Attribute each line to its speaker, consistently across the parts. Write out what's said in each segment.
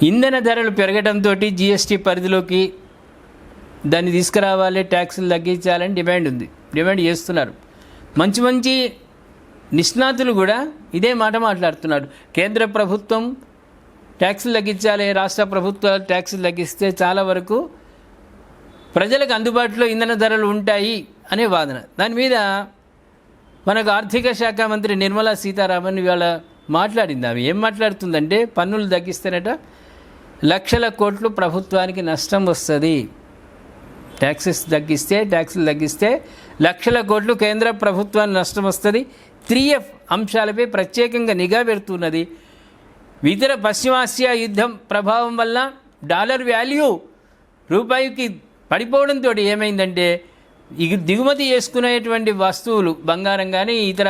Speaker 1: ఇంధన ధరలు పెరగడంతో జీఎస్టీ పరిధిలోకి దాన్ని తీసుకురావాలి, ట్యాక్సులు తగ్గించాలని డిమాండ్ చేస్తున్నారు. మంచి మంచి నిష్ణాతులు కూడా ఇదే మాట మాట్లాడుతున్నారు. కేంద్ర ప్రభుత్వం ట్యాక్సులు తగ్గించాలి, రాష్ట్ర ప్రభుత్వాలు ట్యాక్సులు తగ్గిస్తే చాలా వరకు ప్రజలకు అందుబాటులో ఇంధన ధరలు ఉంటాయి అనే వాదన. దాని మీద మనకు ఆర్థిక శాఖ మంత్రి నిర్మలా సీతారామన్ ఇవాళ మాట్లాడింది. ఆమె ఏం మాట్లాడుతుందంటే, పన్నులు తగ్గిస్తేనట లక్షల కోట్లు ప్రభుత్వానికి నష్టం వస్తుంది. ట్యాక్సులు తగ్గిస్తే లక్షల కోట్లు కేంద్ర ప్రభుత్వానికి నష్టం వస్తుంది. 3F అంశాలపై ప్రత్యేకంగా నిఘా పెడుతున్నది. ఇతర పశ్చిమాసియా యుద్ధం ప్రభావం వల్ల డాలర్ వాల్యూ రూపాయికి పడిపోవడంతో ఏమైందంటే, దిగుమతి చేసుకునేటువంటి వస్తువులు బంగారం కానీ ఇతర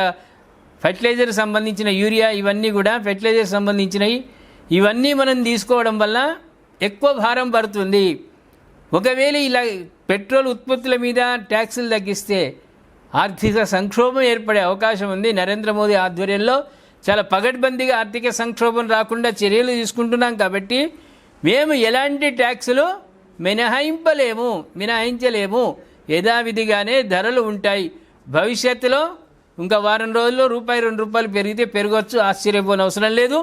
Speaker 1: ఫెర్టిలైజర్ సంబంధించిన యూరియా ఇవన్నీ కూడా ఫెర్టిలైజర్ సంబంధించినవి ఇవన్నీ మనం తీసుకోవడం వల్ల ఎక్కువ భారం పడుతుంది. ఒకవేళ ఇలా పెట్రోల్ ఉత్పత్తుల మీద ట్యాక్సులు తగ్గిస్తే ఆర్థిక సంక్షోభం ఏర్పడే అవకాశం ఉంది. నరేంద్ర మోదీ ఆధ్వర్యంలో చాలా పగడ్బందీగా ఆర్థిక సంక్షోభం రాకుండా చర్యలు తీసుకుంటున్నాం కాబట్టి మేము ఎలాంటి ట్యాక్సులు మినహాయించలేము. యథావిధిగానే ధరలు ఉంటాయి. భవిష్యత్తులో ఇంకా వారం రోజుల్లో ₹2 పెరిగితే పెరగవచ్చు, ఆశ్చర్యపోని అవసరం లేదు.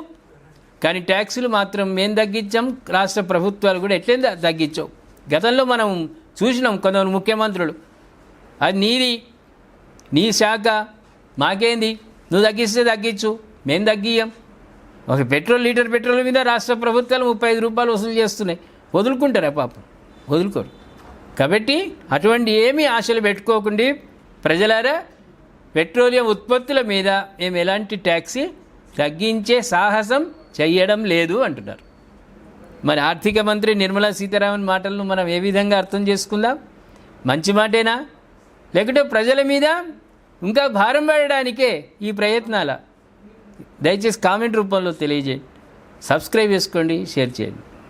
Speaker 1: కానీ ట్యాక్సులు మాత్రం మేము తగ్గించాం, రాష్ట్ర ప్రభుత్వాలు కూడా ఎట్లే తగ్గించావు. గతంలో మనం చూసినాం కొంతమంది ముఖ్యమంత్రులు, అది నీ శాఖ, మాకేంది, నువ్వు తగ్గిస్తే తగ్గించు, మేము తగ్గియం. ఒక లీటర్ పెట్రోల్ మీద రాష్ట్ర ప్రభుత్వాలు ₹35 వసూలు చేస్తున్నాయి. వదులుకుంటారా పాపం? వదులుకోరు. కాబట్టి అటువంటి ఏమీ ఆశలు పెట్టుకోకుండా ప్రజలారా, పెట్రోలియం ఉత్పత్తుల మీద మేము ఎలాంటి ట్యాక్స్ తగ్గించే సాహసం చెయ్యడం లేదు అంటున్నారు. మరి ఆర్థిక మంత్రి నిర్మలా సీతారామన్ మాటలను మనం ఏ విధంగా అర్థం చేసుకుందాం? మంచి మాటేనా, లేకుంటే ప్రజల మీద ఇంకా భారం పడడానికే ఈ ప్రయత్నాల? దయచేసి కామెంట్ రూపంలో తెలియజేయండి. సబ్స్క్రైబ్ చేసుకోండి, షేర్ చేయండి.